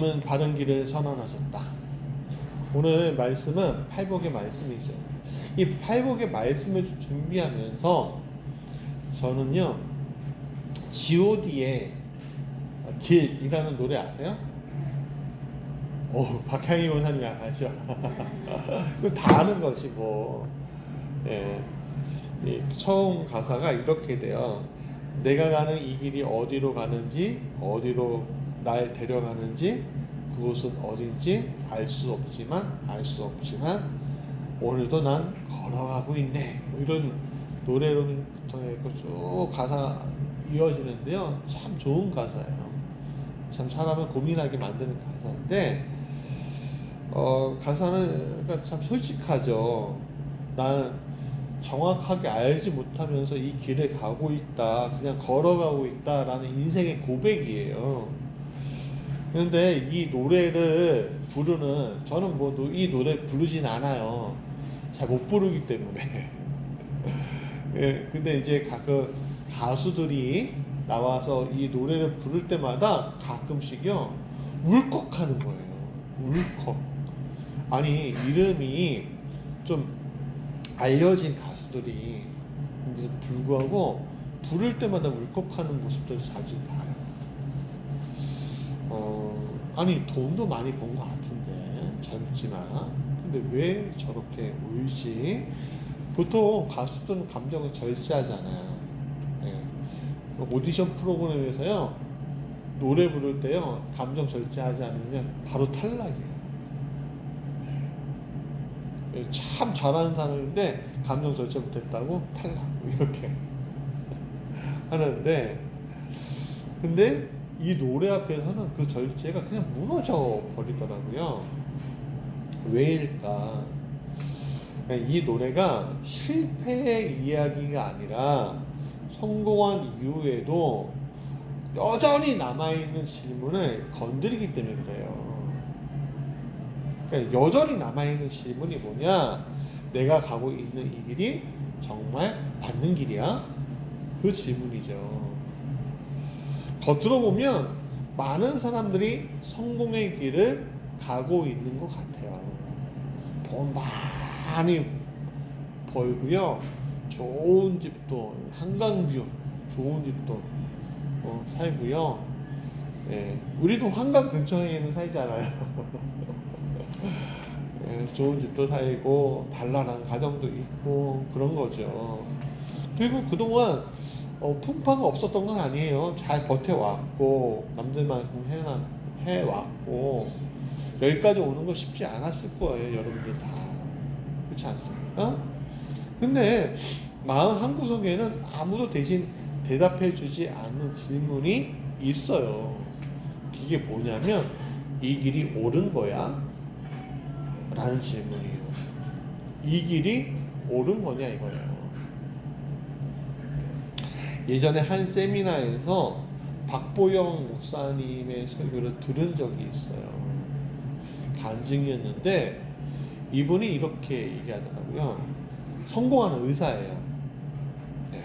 예수님은 바른 길을 선언하셨다. 오늘 말씀은 팔복의 말씀이죠. 이 팔복의 말씀을 준비하면서 저는요, G.O.D의 길이라는 노래 아세요? 박향희 원사님이 아시죠? 다 아는 것이 뭐. 예. 처음 가사가 이렇게 돼요. 내가 가는 이 길이 어디로 가는지, 어디로 날 데려가는지, 그곳은 어딘지 알 수 없지만 오늘도 난 걸어가고 있네. 뭐 이런 노래로부터 쭉 가사 이어지는데요. 참 좋은 가사예요. 참 사람을 고민하게 만드는 가사인데, 가사는 참 솔직하죠. 난 정확하게 알지 못하면서 이 길을 가고 있다, 그냥 걸어가고 있다라는 인생의 고백이에요. 그런데 이 노래를 부르는, 저는 뭐 이 노래 부르진 않아요. 잘 못 부르기 때문에. 예, 근데 이제 가끔 가수들이 나와서 이 노래를 부를 때마다 가끔씩요, 울컥하는 거예요. 울컥. 아니, 이름이 좀 알려진 가수들이 불구하고 부를 때마다 울컥하는 모습들을 자주 봐요. 아니, 돈도 많이 번 것 같은데, 젊지만. 근데 왜 저렇게 울지? 보통 가수들은 감정을 절제하잖아요. 예. 오디션 프로그램에서요, 노래 부를 때요, 감정 절제하지 않으면 바로 탈락이에요. 참 잘하는 사람인데 감정 절제 못했다고 탈락, 이렇게 하는데, 근데 이 노래 앞에서는 그 절제가 그냥 무너져 버리더라고요. 왜일까? 이 노래가 실패의 이야기가 아니라 성공한 이후에도 여전히 남아있는 질문을 건드리기 때문에 그래요. 그러니까 여전히 남아있는 질문이 뭐냐? 내가 가고 있는 이 길이 정말 맞는 길이야? 그 질문이죠. 겉으로 보면 많은 사람들이 성공의 길을 가고 있는 것 같아요. 돈 많이 벌고요, 좋은 집도, 한강뷰 좋은 집도 살고요. 예, 우리도 한강 근처에는 살잖아요. 예, 좋은 집도 살고 단란한 가정도 있고 그런 거죠. 그리고 그동안 풍파가 없었던 건 아니에요. 잘 버텨왔고 남들만큼 해왔고 여기까지 오는 거 쉽지 않았을 거예요. 여러분들 다 그렇지 않습니까? 근데 마음 한구석에는 아무도 대신 대답해 주지 않는 질문이 있어요. 이게 뭐냐면, 이 길이 옳은 거야? 라는 질문이에요. 이 길이 옳은 거냐 이거예요. 예전에 한 세미나에서 박보영 목사님의 설교를 들은 적이 있어요. 간증이었는데 이분이 이렇게 얘기하더라고요. 성공하는 의사예요. 네.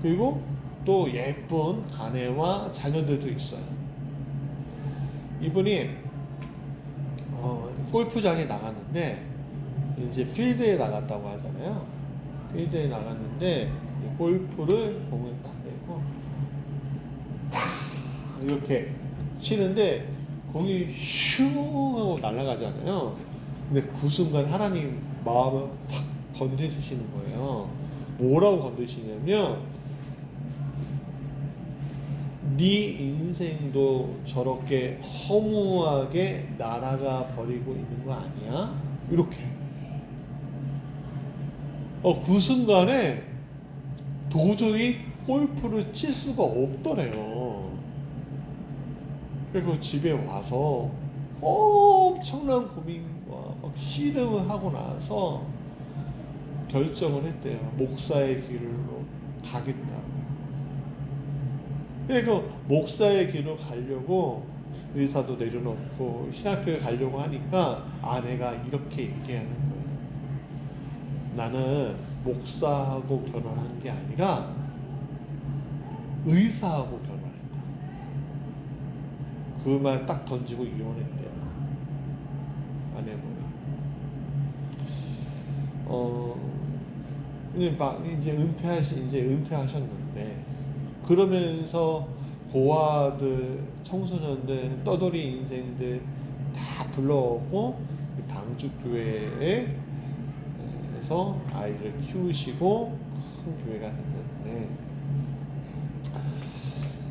그리고 또 예쁜 아내와 자녀들도 있어요. 이분이 골프장에 나갔는데, 이제 필드에 나갔다고 하잖아요. 필드에 나갔는데 골프를 공을 딱 내고 탁 이렇게 치는데 공이 슝 하고 날아가잖아요. 근데 그 순간 하나님 마음을 확 건드리시는 거예요. 뭐라고 건드리시냐면, 네 인생도 저렇게 허무하게 날아가 버리고 있는 거 아니야? 이렇게. 그 순간에 도저히 골프를 칠 수가 없더래요. 그리고 집에 와서 엄청난 고민과 막 씨름을 하고 나서 결정을 했대요. 목사의 길로 가겠다고. 그러니까 목사의 길로 가려고 의사도 내려놓고 신학교에 가려고 하니까 아내가 이렇게 얘기하는 거예요. 나는 목사하고 결혼한 게 아니라 의사하고 결혼했다. 그 말 딱 던지고 이혼했대요. 아내분이. 이제 은퇴하셨는데, 그러면서 고아들, 청소년들, 떠돌이 인생들 다 불러오고 방주교회에서 아이들을 키우시고 큰 교회가 됐는데,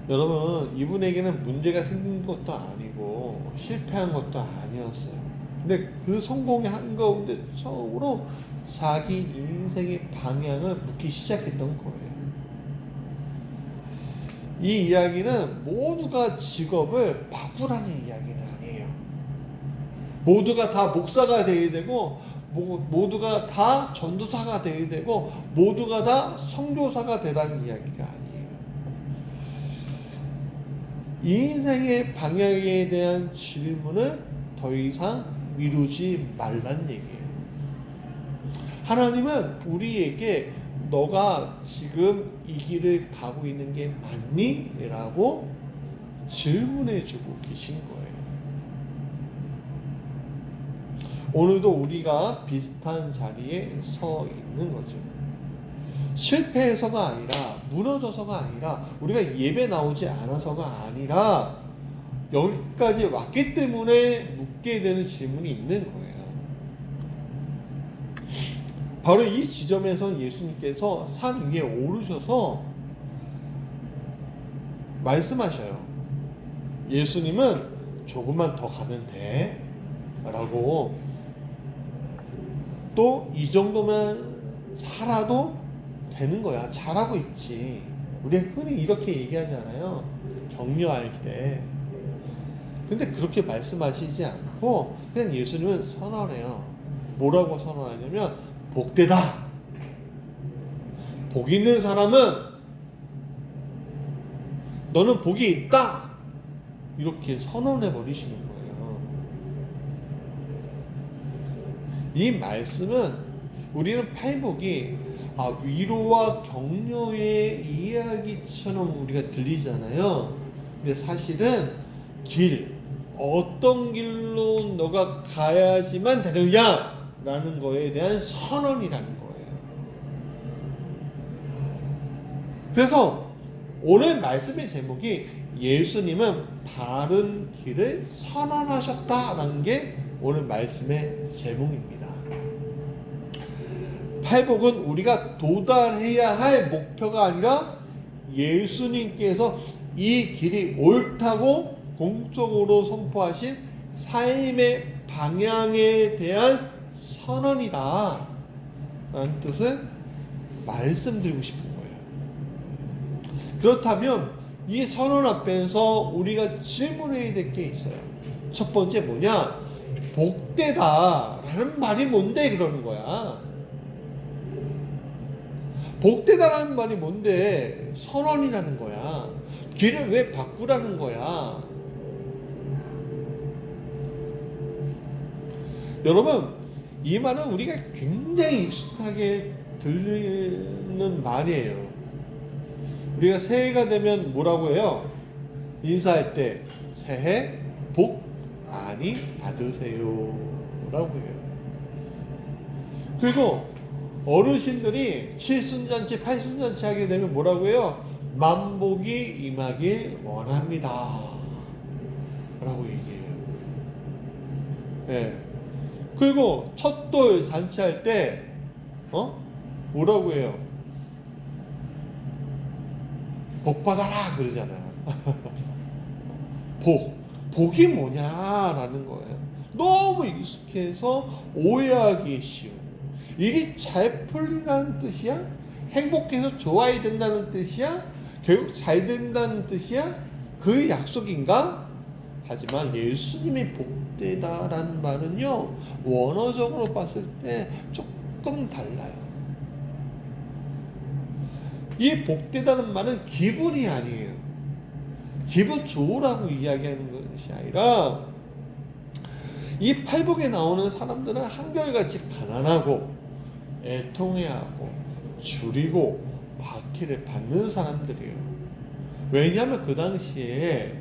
여러분, 이분에게는 문제가 생긴 것도 아니고 실패한 것도 아니었어요. 근데 그 성공의 한가운데 처음으로 자기 인생의 방향을 묻기 시작했던 거예요. 이 이야기는 모두가 직업을 바꾸라는 이야기는 아니에요. 모두가 다 목사가 되어야 되고, 모두가 다 전도사가 되어야 되고, 모두가 다 선교사가 되라는 이야기가 아니에요. 인생의 방향에 대한 질문을 더 이상 미루지 말란 얘기예요. 하나님은 우리에게 너가 지금 이 길을 가고 있는 게 맞니? 라고 질문해 주고 계신 거예요. 오늘도 우리가 비슷한 자리에 서 있는 거죠. 실패해서가 아니라, 무너져서가 아니라, 우리가 예배 나오지 않아서가 아니라 여기까지 왔기 때문에 묻게 되는 질문이 있는 거예요. 바로 이 지점에서 예수님께서 산 위에 오르셔서 말씀하셔요. 예수님은 조금만 더 가면 돼 라고, 또 이 정도면 살아도 되는 거야, 잘하고 있지. 우리 흔히 이렇게 얘기하잖아요, 격려할 때. 근데 그렇게 말씀하시지 않고 그냥 예수님은 선언해요. 뭐라고 선언하냐면, 복되다, 복 있는 사람은, 너는 복이 있다, 이렇게 선언해 버리시는 거예요. 이 말씀은, 우리는 팔복이 위로와 격려의 이야기처럼 우리가 들리잖아요. 근데 사실은 어떤 길로 너가 가야지만 되느냐 라는 거에 대한 선언이라는 거예요. 그래서 오늘 말씀의 제목이 예수님은 바른 길을 선언하셨다라는 게 오늘 말씀의 제목입니다. 팔복은 우리가 도달해야 할 목표가 아니라 예수님께서 이 길이 옳다고 공적으로 선포하신 삶의 방향에 대한 선언이다 라는 뜻을 말씀드리고 싶은 거예요. 그렇다면 이 선언 앞에서 우리가 질문해야 될 게 있어요. 첫 번째 뭐냐? 복되다 라는 말이 뭔데 그러는 거야. 복되다라는 말이 뭔데? 선언이라는 거야. 길을 왜 바꾸라는 거야? 여러분, 이 말은 우리가 굉장히 익숙하게 들리는 말이에요. 우리가 새해가 되면 뭐라고 해요? 인사할 때 새해 복 많이 받으세요 라고 해요. 그리고 어르신들이 칠순잔치, 팔순잔치 하게 되면 뭐라고 해요? 만복이 임하길 원합니다 라고 얘기해요. 네. 그리고 첫돌 잔치할 때 뭐라고 해요? 복 받아라 그러잖아요. 복이 뭐냐라는 거예요. 너무 익숙해서 오해하기 쉬운. 일이 잘 풀리라는 뜻이야? 행복해서 좋아야 된다는 뜻이야? 결국 잘 된다는 뜻이야? 그 약속인가? 하지만 예수님이 복되다라는 말은요, 원어적으로 봤을 때 조금 달라요. 이 복되다는 말은 기분이 아니에요. 기분 좋으라고 이야기하는 것이 아니라, 이 팔복에 나오는 사람들은 한결같이 가난하고 애통해하고 줄이고 박해를 받는 사람들이에요. 왜냐하면 그 당시에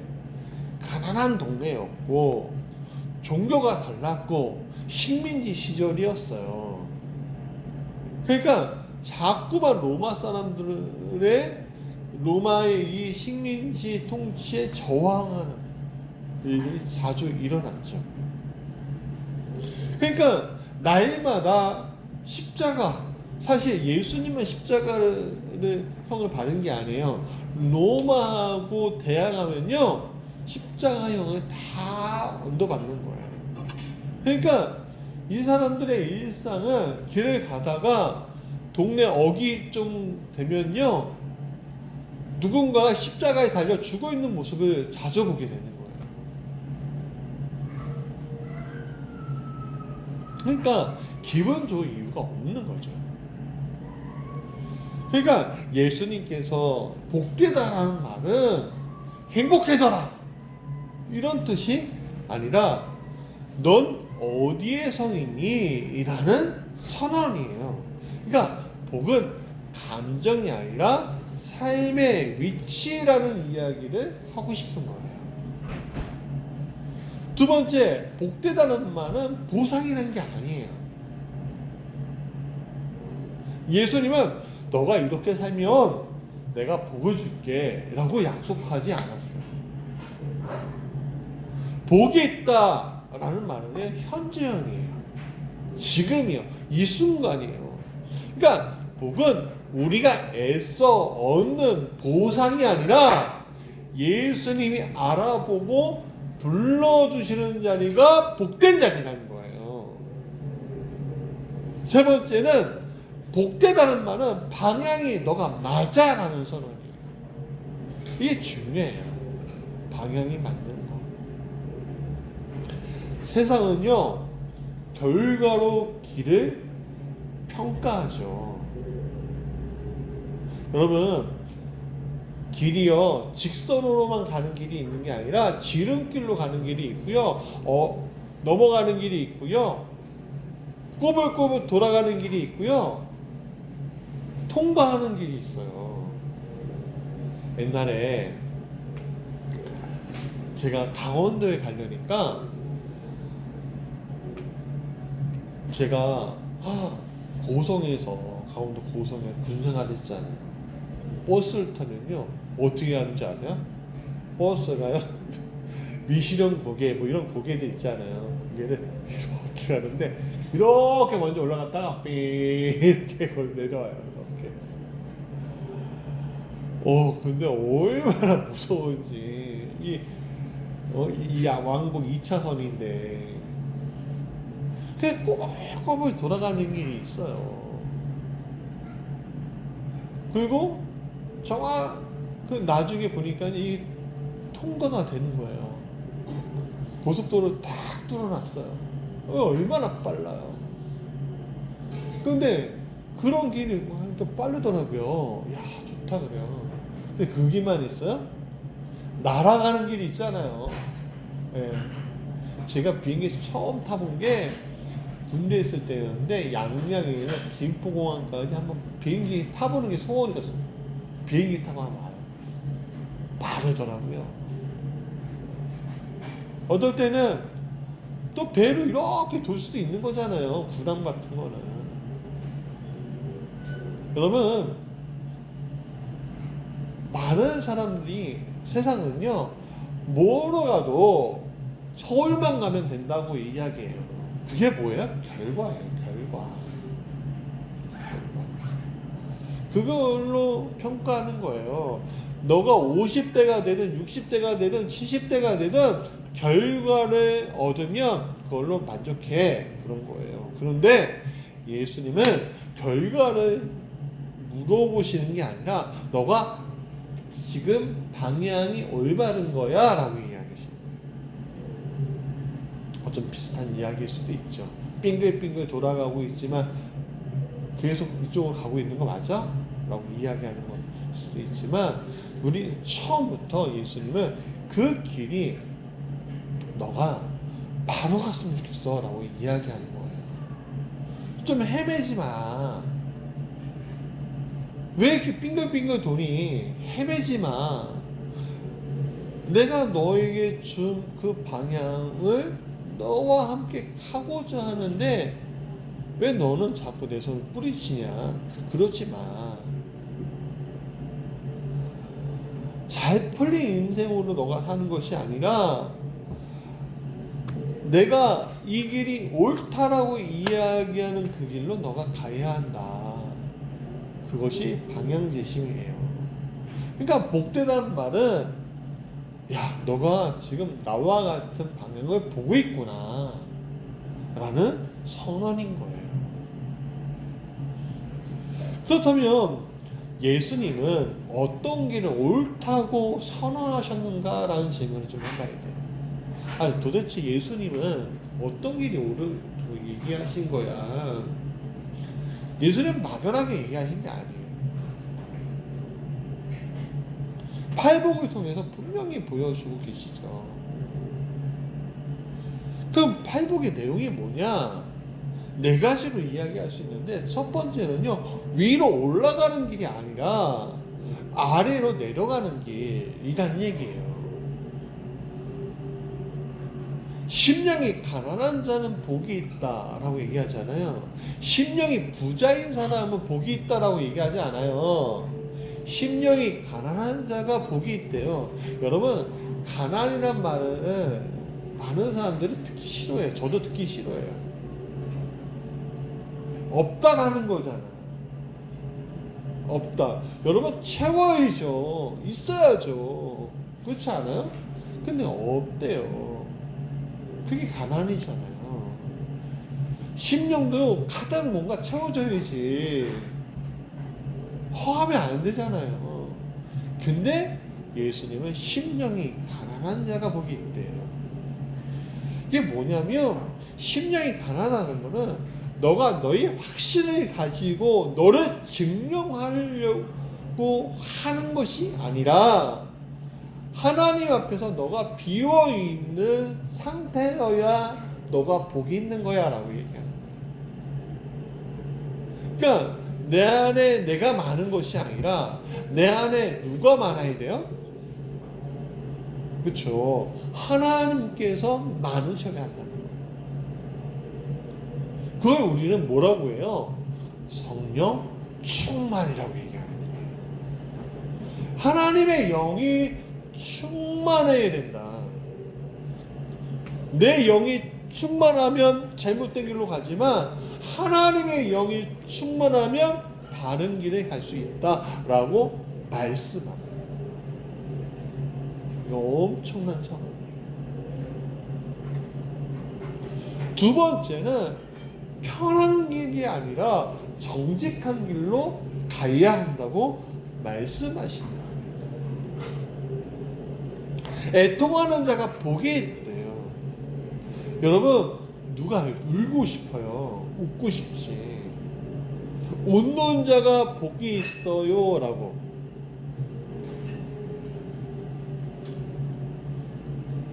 가난한 동네였고 종교가 달랐고 식민지 시절이었어요. 그러니까 자꾸만 로마 사람들의 로마의 이 식민지 통치에 저항하는 일들이 자주 일어났죠. 그러니까 날마다 십자가, 사실 예수님은 십자가를 형을 받은 게 아니에요. 로마하고 대항하면요 십자가형을 다 언도받는 거예요. 그러니까 이 사람들의 일상은 길을 가다가 동네 어기 좀 되면요 누군가가 십자가에 달려 죽어 있는 모습을 자주 보게 되는 거예요. 그러니까 기분 좋을 이유가 없는 거죠. 그러니까 예수님께서 복되다라는 말은 행복해져라 이런 뜻이 아니라 넌 어디에 서 있니? 라는 선언이에요. 그러니까 복은 감정이 아니라 삶의 위치라는 이야기를 하고 싶은 거예요. 두 번째, 복되다는 말은 보상이라는 게 아니에요. 예수님은 너가 이렇게 살면 내가 복을 줄게 라고 약속하지 않았어요. 복이 있다 라는 말은 현재형이에요. 지금이요. 이 순간이에요. 그러니까 복은 우리가 애써 얻는 보상이 아니라 예수님이 알아보고 불러주시는 자리가 복된 자리라는 거예요. 세 번째는 복되다는 말은 방향이 너가 맞아 라는 선언이에요. 이게 중요해요. 방향이 맞는 거. 세상은요 결과로 길을 평가하죠. 여러분 길이요 직선으로만 가는 길이 있는 게 아니라 지름길로 가는 길이 있고요 넘어가는 길이 있고요 꼬불꼬불 돌아가는 길이 있고요 통과하는 길이 있어요. 옛날에 제가 강원도에 가려니까 제가 고성에서 강원도 고성에 군생활 했잖아요. 버스를 타면요 어떻게 하는지 아세요? 버스가요 미시령 고개 뭐 이런 고개들 있잖아요. 고개를 이렇게 가는데 이렇게 먼저 올라갔다가 삐 이렇게 내려와요. 이렇게. 근데 얼마나 무서운지 이 왕복 2차선인데 그냥 꼬불꼬불 돌아가는 길이 있어요. 그리고 나중에 보니까 이 통과가 되는 거예요. 고속도로를 탁 뚫어놨어요. 얼마나 빨라요. 근데 그런 길이 하니까 빠르더라고요. 야 좋다 그래요. 근데 그 길만 있어요? 날아가는 길이 있잖아요. 예. 제가 비행기에서 처음 타본 게 군대 있을 때였는데 양양에서 김포공항까지 한번 비행기 타보는 게 소원이었어요. 비행기 타고 하면 알아요. 빠르더라고요. 어떨 때는 또 배로 이렇게 돌 수도 있는 거잖아요. 구람 같은 거는. 여러분 많은 사람들이 세상은요 뭐로 가도 서울만 가면 된다고 이야기해요. 그게 뭐예요? 결과예요. 결과. 그걸로 평가하는 거예요. 너가 50대가 되든 60대가 되든 70대가 되든 결과를 얻으면 그걸로 만족해. 그런 거예요. 그런데 예수님은 결과를 물어보시는 게 아니라 너가 지금 방향이 올바른 거야 라고 이야기하시는 거예요. 좀 비슷한 이야기일 수도 있죠. 빙글빙글 돌아가고 있지만 계속 이쪽으로 가고 있는 거 맞아? 라고 이야기하는 걸 수도 있지만 우리 처음부터 예수님은 그 길이 너가 바로 갔으면 좋겠어 라고 이야기하는 거예요. 좀 헤매지 마. 왜 이렇게 빙글빙글 도니? 헤매지 마. 내가 너에게 준 그 방향을 너와 함께 가고자 하는데 왜 너는 자꾸 내 손을 뿌리치냐? 그러지 마. 잘 풀린 인생으로 너가 사는 것이 아니라 내가 이 길이 옳다라고 이야기하는 그 길로 너가 가야 한다. 그것이 방향제심이에요. 그러니까 복되다는 말은 야, 너가 지금 나와 같은 방향을 보고 있구나 라는 선언인 거예요. 그렇다면 예수님은 어떤 길을 옳다고 선언하셨는가 라는 질문을 좀 해봐야 돼요. 아니 도대체 예수님은 어떤 길이 옳다고 얘기하신 거야? 예수님은 막연하게 얘기하신 게 아니에요. 팔복을 통해서 분명히 보여주고 계시죠. 그럼 팔복의 내용이 뭐냐? 네 가지로 이야기할 수 있는데 첫 번째는요, 위로 올라가는 길이 아니라 아래로 내려가는 길이라는 얘기예요. 심령이 가난한 자는 복이 있다라고 얘기하잖아요. 심령이 부자인 사람은 복이 있다라고 얘기하지 않아요. 심령이 가난한 자가 복이 있대요. 여러분, 가난이란 말은 많은 사람들이 듣기 싫어해요. 저도 듣기 싫어해요. 없다라는 거잖아요. 없다. 여러분, 채워야죠. 있어야죠. 그렇지 않아요? 근데 없대요. 그게 가난이잖아요. 심령도 가득 뭔가 채워져야지. 허하면 안 되잖아요. 근데 예수님은 심령이 가난한 자가 복이 있대요. 이게 뭐냐면 심령이 가난하는 거는 너가 너의 확신을 가지고 너를 증명하려고 하는 것이 아니라 하나님 앞에서 너가 비워있는 상태여야 너가 복이 있는 거야 라고 얘기하는 거예요. 그러니까 내 안에 내가 많은 것이 아니라 내 안에 누가 많아야 돼요? 그렇죠. 하나님께서 많으셔야 한다는 거예요. 그걸 우리는 뭐라고 해요? 성령 충만이라고 얘기하는 거예요. 하나님의 영이 충만해야 된다. 내 영이 충만하면 잘못된 길로 가지만 하나님의 영이 충만하면 바른 길에 갈 수 있다라고 말씀합니다. 이거 엄청난 차원이에요. 두 번째는 편한 길이 아니라 정직한 길로 가야 한다고 말씀하십니다. 애통하는 자가 복이 있대요. 여러분, 누가 울고 싶어요? 웃고 싶지. 웃는 자가 복이 있어요 라고.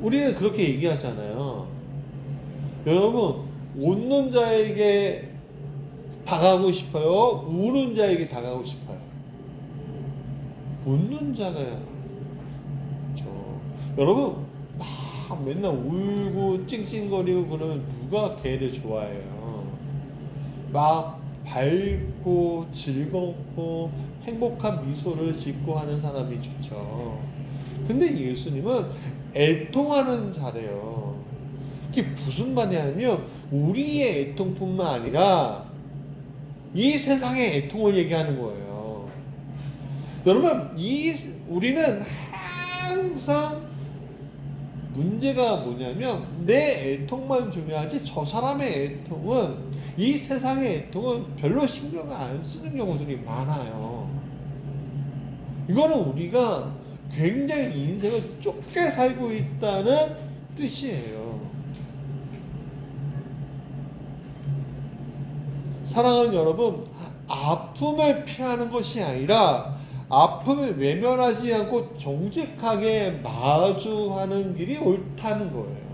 우리는 그렇게 얘기하잖아요. 여러분, 웃는 자에게 다가가고 싶어요? 우는 자에게 다가가고 싶어요? 웃는 자가 여러분, 막 맨날 울고 찡찡거리고 그러면 누가 걔를 좋아해요? 막 밝고 즐겁고 행복한 미소를 짓고 하는 사람이 좋죠. 근데 예수님은 애통하는 자래요. 이게 무슨 말이냐면 우리의 애통뿐만 아니라 이 세상의 애통을 얘기하는 거예요. 여러분, 우리는 항상 문제가 뭐냐면 내 애통만 중요하지 저 사람의 애통은, 이 세상의 애통은 별로 신경을 안 쓰는 경우들이 많아요. 이거는 우리가 굉장히 인생을 좁게 살고 있다는 뜻이에요. 사랑하는 여러분, 아픔을 피하는 것이 아니라 아픔을 외면하지 않고 정직하게 마주하는 길이 옳다는 거예요.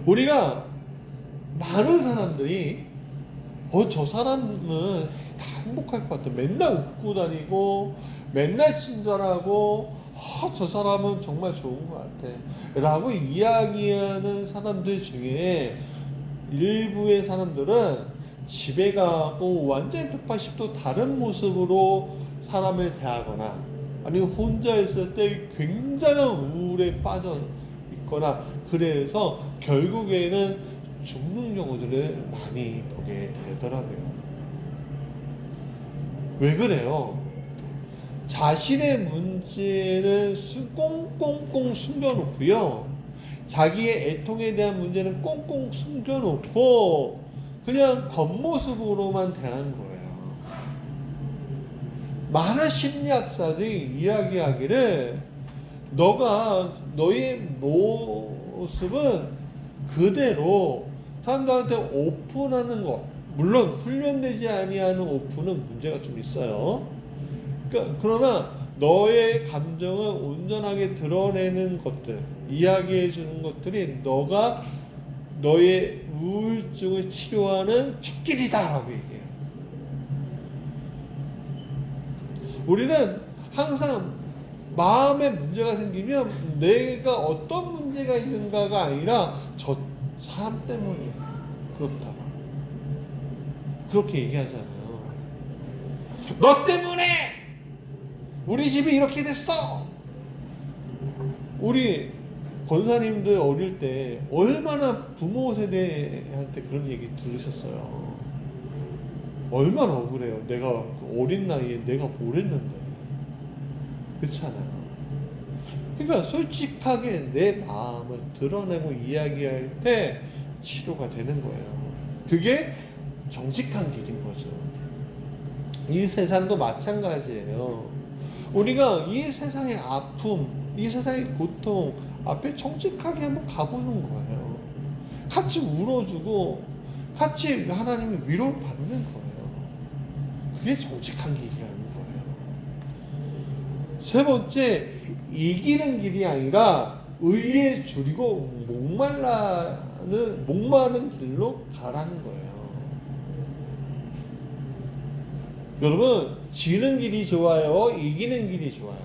우리가 많은 사람들이 저 사람은 다 행복할 것 같아. 맨날 웃고 다니고 맨날 친절하고 저 사람은 정말 좋은 것 같아 라고 이야기하는 사람들 중에 일부의 사람들은 집에 가고 완전히 180도 다른 모습으로 사람을 대하거나 아니면 혼자 있을 때 굉장한 우울에 빠져 있거나 그래서 결국에는 죽는 경우들을 많이 보게 되더라고요. 왜 그래요? 자신의 문제는 꽁꽁꽁 숨겨놓고요. 자기의 애통에 대한 문제는 꽁꽁 숨겨놓고 그냥 겉모습으로만 대한 거예요. 많은 심리학자들이 이야기하기를 너가 너의 모습은 그대로 사람들한테 오픈하는 것, 물론 훈련되지 아니하는 오픈은 문제가 좀 있어요. 그러나 너의 감정을 온전하게 드러내는 것들, 이야기해 주는 것들이 너가 너의 우울증을 치료하는 첫 길이다라고 얘기해요. 우리는 항상 마음에 문제가 생기면 내가 어떤 문제가 있는가가 아니라 저 사람 때문이야. 그렇다. 그렇게 얘기하잖아요. 너 때문에 우리 집이 이렇게 됐어. 우리 권사님들 어릴 때 얼마나 부모 세대한테 그런 얘기 들으셨어요. 얼마나 억울해요. 내가 어린 나이에 내가 뭘 했는데. 그렇잖아요. 그러니까 솔직하게 내 마음을 드러내고 이야기할 때 치료가 되는 거예요. 그게 정직한 길인 거죠. 이 세상도 마찬가지예요. 우리가 이 세상의 아픔, 이 세상의 고통 앞에 정직하게 한번 가보는 거예요. 같이 울어주고 같이 하나님의 위로를 받는 거예요. 그게 정직한 길이라는 거예요. 세 번째, 이기는 길이 아니라 의에 줄이고 목마른 길로 가라는 거예요. 여러분, 지는 길이 좋아요? 이기는 길이 좋아요?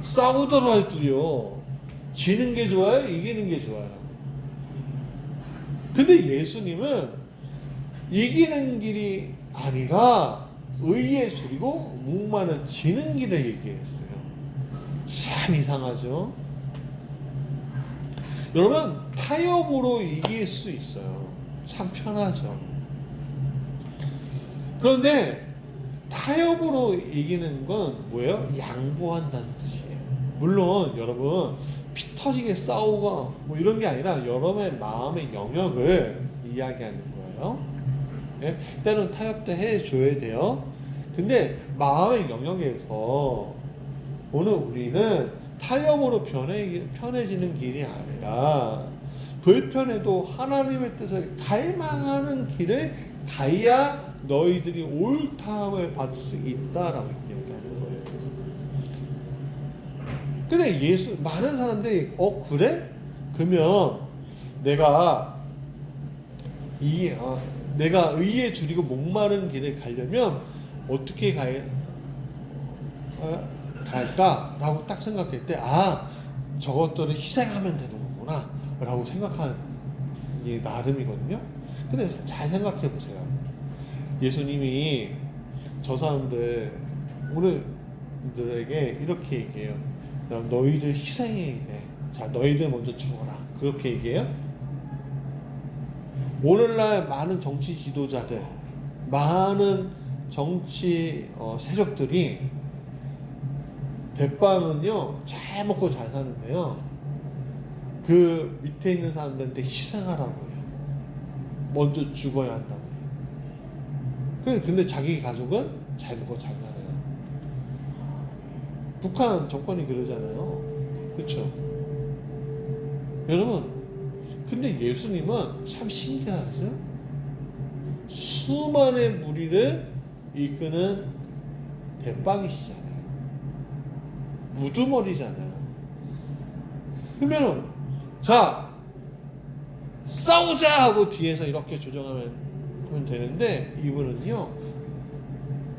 싸우더라 할도요. 지는 게 좋아요? 이기는 게 좋아요? 근데 예수님은 이기는 길이 아니라 의에 줄이고 목마른 지는 길을 얘기했어요. 참 이상하죠? 여러분, 타협으로 이길 수 있어요. 참 편하죠. 그런데 타협으로 이기는 건 뭐예요? 양보한다는 뜻이에요. 물론 여러분 피 터지게 싸우고 뭐 이런 게 아니라 여러분의 마음의 영역을 이야기하는 거예요. 네? 때로는 타협도 해줘야 돼요. 근데 마음의 영역에서 오늘 우리는 타협으로 편해지는 길이 아니라 불편해도 하나님의 뜻을 갈망하는 길을 가야 너희들이 옳다함을 받을 수 있다라고 이야기하는 거예요. 근데 많은 사람들이 그래? 그러면 내가 의에 줄이고 목마른 길을 가려면 어떻게 갈까라고 딱 생각할 때 저것들을 희생하면 되는 거구나 라고 생각하는 게 나름이거든요. 근데 잘 생각해 보세요. 예수님이 저 사람들 오늘들에게 이렇게 얘기해요. 너희들 희생해야 돼. 자, 너희들 먼저 죽어라. 그렇게 얘기해요. 오늘날 많은 정치 지도자들, 많은 정치 세력들이 대빵은요 잘 먹고 잘 사는데요. 그 밑에 있는 사람들한테 희생하라고 해요. 먼저 죽어야 한다고. 근데 자기 가족은 잘 먹고 잘 살아요. 북한 정권이 그러잖아요. 그렇죠? 여러분, 근데 예수님은 참 신기하죠? 수만의 무리를 이끄는 대빵이시잖아요. 우두머리잖아요. 그러면 자, 싸우자 하고 뒤에서 이렇게 조정하면 되는데 이분은요,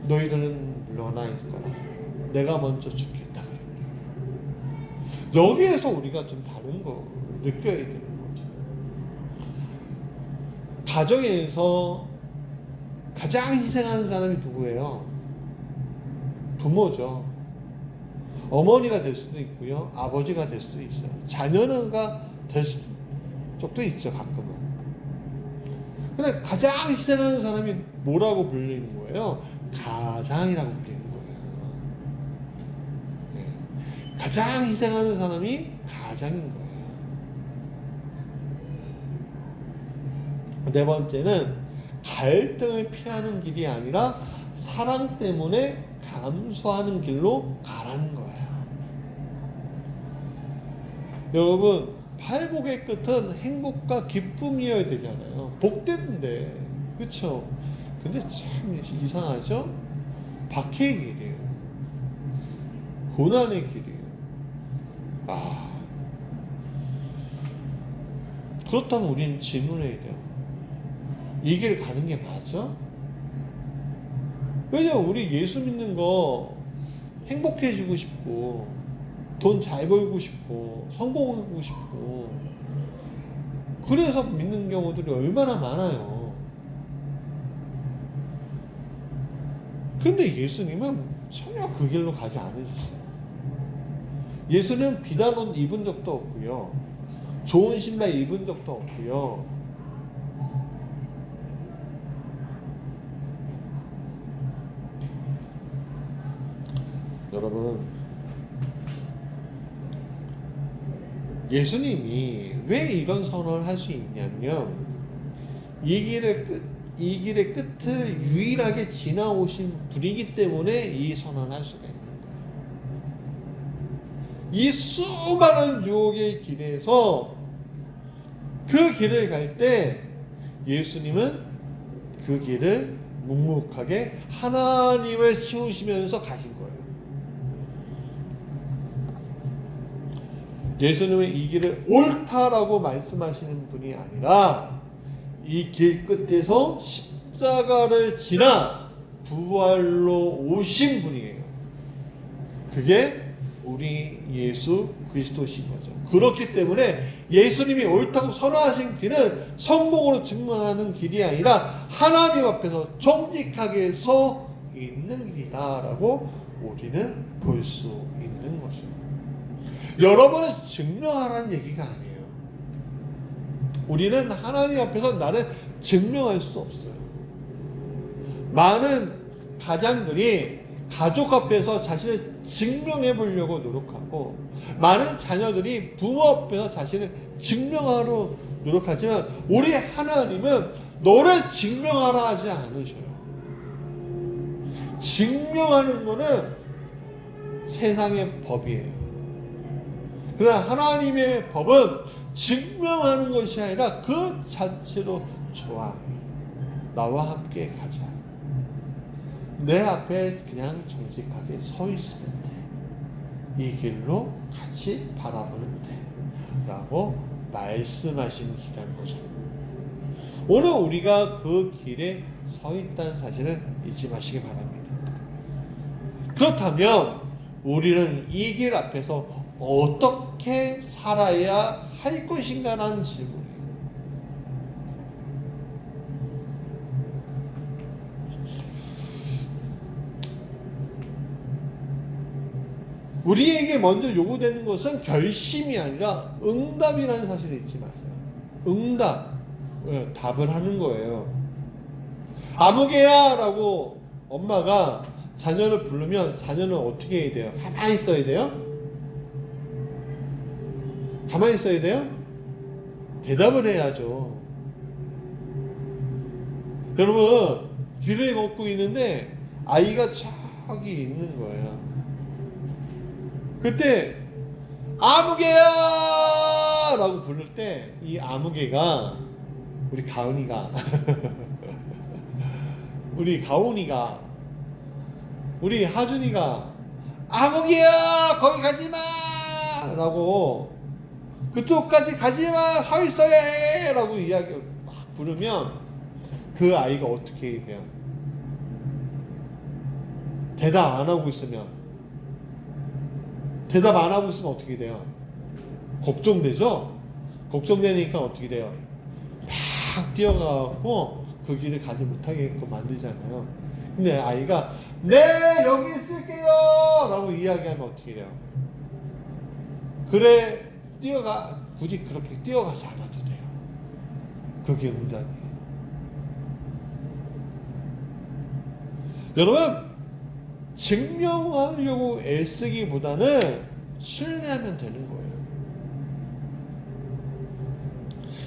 너희들은 물러나 있거라. 내가 먼저 죽겠다 그래요. 여기에서 우리가 좀 다른 거 느껴야 되는 거죠. 가정에서 가장 희생하는 사람이 누구예요? 부모죠. 어머니가 될 수도 있고요, 아버지가 될 수도 있어요. 자녀가 될 적도 있죠, 가끔은. 근데 가장 희생하는 사람이 뭐라고 불리는 거예요? 가장이라고 불리는 거예요. 네. 가장 희생하는 사람이 가장인 거예요. 네 번째는 갈등을 피하는 길이 아니라 사랑 때문에 감수하는 길로 가라는 거예요. 여러분, 팔복의 끝은 행복과 기쁨이어야 되잖아요. 복되는데, 그렇죠? 근데 참 이상하죠? 박해의 길이에요. 고난의 길이에요. 그렇다면 우리는 질문해야 돼요. 이 길 가는 게 맞아? 왜냐면 우리 예수 믿는 거 행복해지고 싶고, 돈 잘 벌고 싶고, 성공하고 싶고, 그래서 믿는 경우들이 얼마나 많아요. 근데 예수님은 전혀 그 길로 가지 않으셨어요. 예수님은 비단 옷 입은 적도 없고요, 좋은 신발 입은 적도 없고요. 여러분, 예수님이 왜 이런 선언을 할 수 있냐면, 이 길의 끝을 유일하게 지나오신 분이기 때문에 이 선언을 할 수가 있는 거예요. 이 수많은 유혹의 길에서 그 길을 갈 때 예수님은 그 길을 묵묵하게 하나님을 치우시면서 가신 거예요. 예수님은 이 길을 옳다라고 말씀하시는 분이 아니라 이 길 끝에서 십자가를 지나 부활로 오신 분이에요. 그게 우리 예수 그리스도신 거죠. 그렇기 때문에 예수님이 옳다고 선언하신 길은 성공으로 증명하는 길이 아니라 하나님 앞에서 정직하게 서 있는 길이다라고 우리는 볼 수 있는 거죠. 여러분을 증명하라는 얘기가 아니에요. 우리는 하나님 앞에서 나를 증명할 수 없어요. 많은 가장들이 가족 앞에서 자신을 증명해 보려고 노력하고, 많은 자녀들이 부모 앞에서 자신을 증명하러 노력하지만, 우리 하나님은 너를 증명하라 하지 않으셔요. 증명하는 거는 세상의 법이에요. 그러나 하나님의 법은 증명하는 것이 아니라 그 자체로 좋아, 나와 함께 가자, 내 앞에 그냥 정직하게 서 있으면 돼, 이 길로 같이 바라보면 돼 라고 말씀하신 길이라는 거죠. 오늘 우리가 그 길에 서 있다는 사실을 잊지 마시기 바랍니다. 그렇다면 우리는 이 길 앞에서 어떻게 살아야 할 것인가라는 질문이에요. 우리에게 먼저 요구되는 것은 결심이 아니라 응답이라는 사실을 잊지 마세요. 응답, 답을 하는 거예요. 아무개야 라고 엄마가 자녀를 부르면 자녀는 어떻게 해야 돼요? 가만히 있어야 돼요? 가만히 있어야 돼요? 대답을 해야죠. 여러분, 길을 걷고 있는데 아이가 저기 있는 거예요. 그때 아무개야 라고 부를 때 이 아무개가 우리 가은이가 우리 가온이가 우리 하준이가 아무개야 거기 가지마 라고, 그쪽까지 가지마 서 있어야 해 라고 이야기 막 부르면 그 아이가 어떻게 해야 돼요? 대답 안 하고 있으면 대답 안 하고 있으면 어떻게 돼요? 걱정되죠? 걱정되니까 어떻게 돼요? 막 뛰어가고 그 길을 가지 못하게끔 만들잖아요. 근데 아이가 네 여기 있을게요 라고 이야기하면 어떻게 돼요? 그래 뛰어가 굳이 그렇게 뛰어가지 않아도 돼요. 그게 응답이에요. 여러분 증명하려고 애쓰기보다는 신뢰하면 되는 거예요.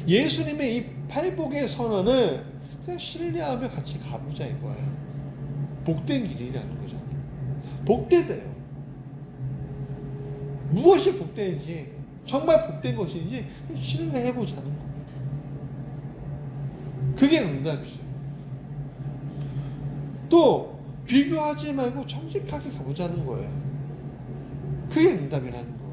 예수님의 이 팔복의 선언을 그냥 신뢰하며 같이 가보자 이거예요. 복된 길이라는 거죠. 복되대요. 무엇이 복된지 정말 복된 것인지 신뢰해보자는 거예요. 그게 응답이죠. 또 비교하지 말고 정직하게 가보자는 거예요. 그게 응답이라는 거예요.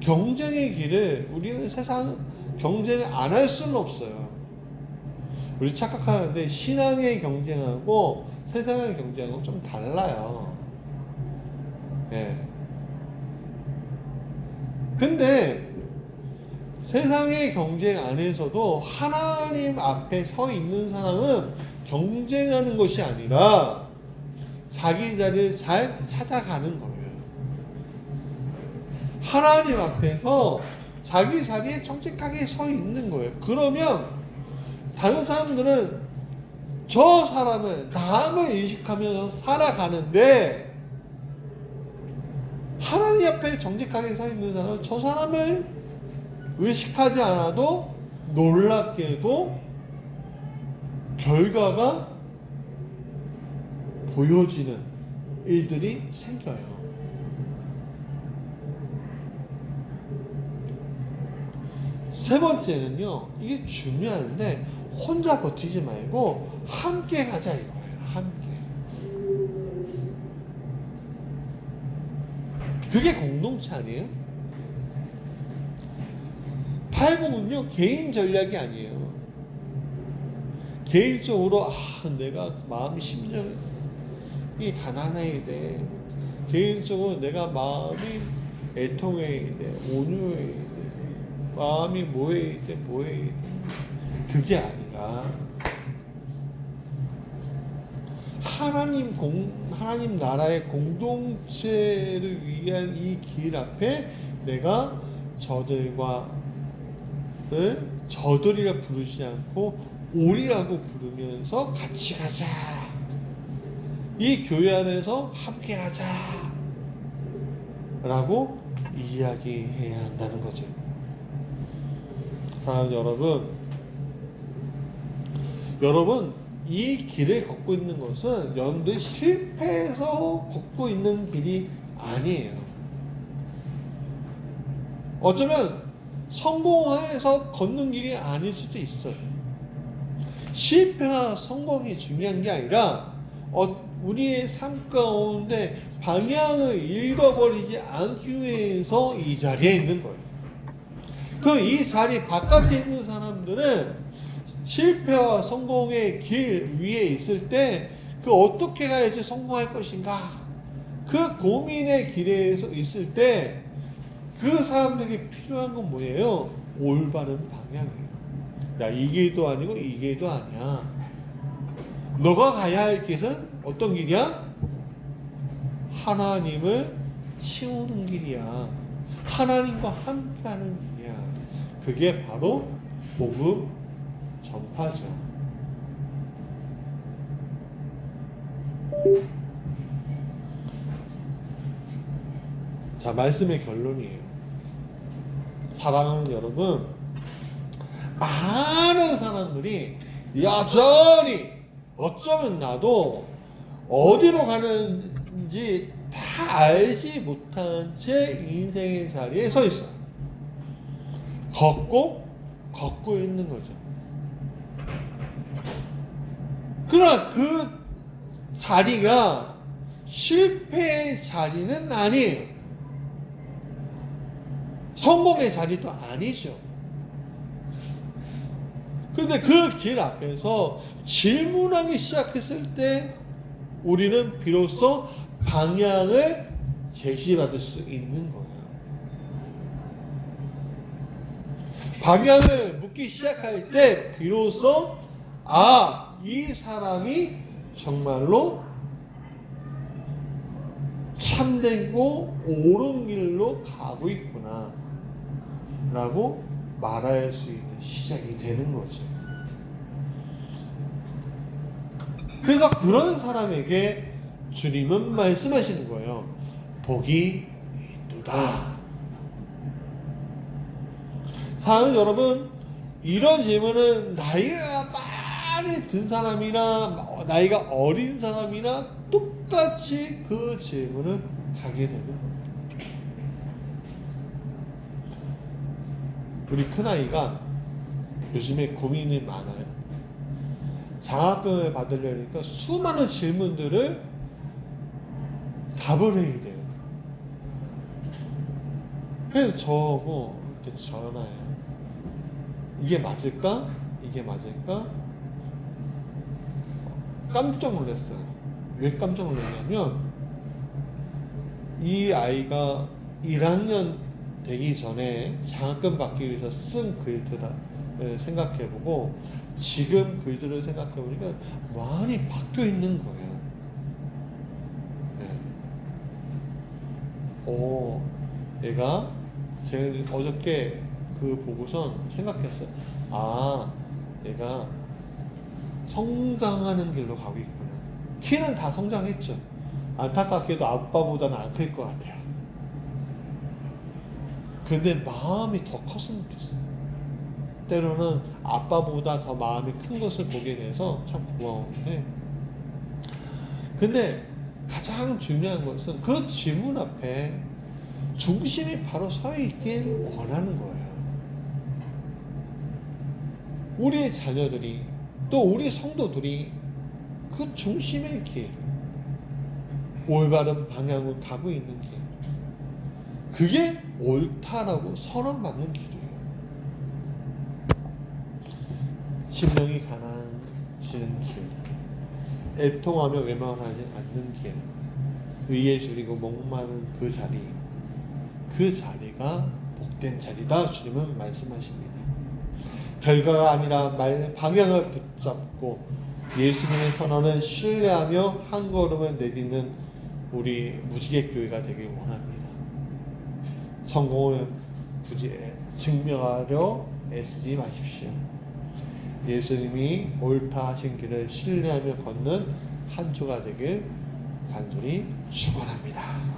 경쟁의 길을 우리는 세상 경쟁을 안 할 수는 없어요. 우리 착각하는데 신앙의 경쟁하고 세상의 경쟁하고 좀 달라요. 예. 근데 세상의 경쟁 안에서도 하나님 앞에 서 있는 사람은 경쟁하는 것이 아니라 자기 자리를 잘 찾아가는 거예요. 하나님 앞에서 자기 자리에 정직하게 서 있는 거예요. 그러면 다른 사람들은 저 사람을 남을 의식하면서 살아가는데 하나님 앞에 정직하게 서 있는 사람은 저 사람을 의식하지 않아도 놀랍게도 결과가 보여지는 일들이 생겨요. 세 번째는요, 이게 중요한데 혼자 버티지 말고 함께 가자 이거예요. 함께. 그게 공동체 아니에요? 팔복은요 개인 전략이 아니에요. 개인적으로 내가 마음 심정이 가난해야 돼. 개인적으로 내가 마음이 애통해야 돼. 온유해야 돼. 마음이 뭐해야 돼. 그게 아니라 하나님 나라의 공동체를 위한 이 길 앞에 내가 저들이라 부르지 않고 우리라고 부르면서 같이 가자. 이 교회 안에서 함께 하자. 라고 이야기해야 한다는 거죠. 사랑하는 여러분 이 길을 걷고 있는 것은 여러분들이 실패해서 걷고 있는 길이 아니에요. 어쩌면 성공해서 걷는 길이 아닐 수도 있어요. 실패와 성공이 중요한 게 아니라 우리의 삶 가운데 방향을 잃어버리지 않기 위해서 이 자리에 있는 거예요. 그럼 이 자리 바깥에 있는 사람들은 실패와 성공의 길 위에 있을 때 그 어떻게 가야지 성공할 것인가 그 고민의 길에 있을 때 그 사람들에게 필요한 건 뭐예요? 올바른 방향이에요. 야, 이 길도 아니고 이 길도 아니야. 너가 가야 할 길은 어떤 길이야? 하나님을 치우는 길이야. 하나님과 함께하는 길이야. 그게 바로 복음 전파죠. 자, 말씀의 결론이에요. 사랑하는 여러분, 많은 사람들이 여전히 어쩌면 나도 어디로 가는지 다 알지 못한 채 인생의 자리에 서 있어요. 걷고 있는 거죠. 그러나 그 자리가 실패의 자리는 아니에요. 성공의 자리도 아니죠. 그런데 그 길 앞에서 질문하기 시작했을 때 우리는 비로소 방향을 제시받을 수 있는 거예요. 방향을 묻기 시작할 때 비로소 이 사람이 정말로 참되고 옳은 길로 가고 있구나 라고 말할 수 있는 시작이 되는 거죠. 그래서 그런 사람에게 주님은 말씀하시는 거예요. 복이 있도다. 사랑하는 여러분, 이런 질문은 나이가 많이 든 사람이나 나이가 어린 사람이나 똑같이 그 질문을 하게 되는 거예요. 우리 큰아이가 요즘에 고민이 많아요. 장학금을 받으려니까 수많은 질문들을 답을 해야 돼요. 그래서 저하고 전화해요. 이게 맞을까? 이게 맞을까? 깜짝 놀랐어요. 왜 깜짝 놀랐냐면 이 아이가 1학년 되기 전에 장학금 받기 위해서 쓴 글들을 생각해보고 지금 글들을 생각해보니까 많이 바뀌어 있는 거예요. 네. 얘가 제가 어저께 그 보고선 생각했어요. 얘가 성장하는 길로 가고 있구나. 키는 다 성장했죠. 안타깝게도 아빠보다는 안 클 것 같아요. 근데 마음이 더 컸으면 좋겠어요. 때로는 아빠보다 더 마음이 큰 것을 보게 돼서 참 고마운데, 근데 가장 중요한 것은 그 질문 앞에 중심이 바로 서 있길 원하는 거예요. 우리의 자녀들이 또 우리 성도들이 그 중심의 길, 올바른 방향으로 가고 있는 길, 그게 옳다라고 선언받는 길이에요. 심령이 가난해지는 길, 애통하며 외면하지 않는 길, 의에 줄이고 목마른 그 자리가 복된 자리다. 주님은 말씀하십니다. 결과가 아니라 방향을 붙잡고 예수님의 선언을 신뢰하며 한 걸음을 내딛는 우리 무지개 교회가 되길 원합니다. 성공을 굳이 증명하려 애쓰지 마십시오. 예수님이 옳다 하신 길을 신뢰하며 걷는 한 주가 되길 간절히 축원합니다.